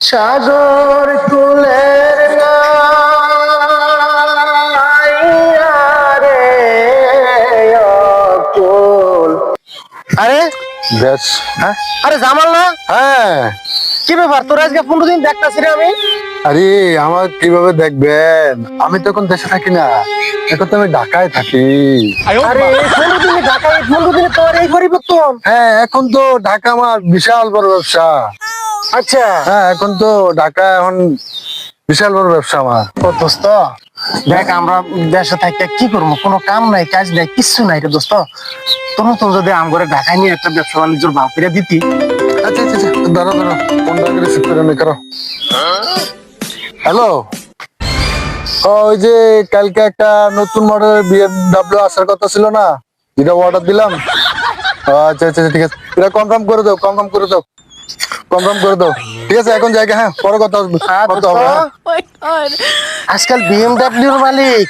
সাগর কুলের নাইয়া রে অকুল। আরে বেশ। হ্যাঁ, আরে জামাল না? হ্যাঁ। কি ব্যাপার, তোর আজকে 15 দিন দেখতাছি রে আমি। আরে আমার কিভাবে দেখবেন, আমি তো এখন দেশে থাকি না, এখন তো আমি ঢাকায় থাকি। আরে 15 দিনে ঢাকায়, 15 দিনে তোর এই পরিবর্তন? হ্যাঁ, এখন তো ঢাকা আমার বিশাল বড় ব্যবসা। আচ্ছা। হ্যাঁ, এখন তো ঢাকা এখন বিশাল বড় ব্যবসা আমার। ও দোস্ত, দেখ আমরা দেশে থাকতে কি করবো, কোনো কাম নাই, কাজ নাই, কিচ্ছু নাই রে দোস্ত। তোর মতন যদি আমগরে ঢাকায় নিয়ে একটা ব্যবসা বাণিজ্যর ভাব করে দিতি। আচ্ছা আচ্ছা আচ্ছা, দাঁড়াও দাঁড়াও, ফোনটা করে রিসিভ করে নে, করো। হ্যালো। ওই যে কালকে একটা নতুন মডেলের বিএমডব্লিউ আসার কথা ছিল না, যেটা অর্ডার দিলাম। আচ্ছা আচ্ছা আচ্ছা, ঠিক আছে, এটা কনফার্ম করে দাও, কনফার্ম করে দাও, কনফার্ম করে দাও। ঠিক আছে, এখন জায়গা, হ্যাঁ পরে কথা হবে, হ্যাঁ কথা দোস্ত, হবে, হ্যাঁ। আজকাল বিএমডব্লিউর মালিক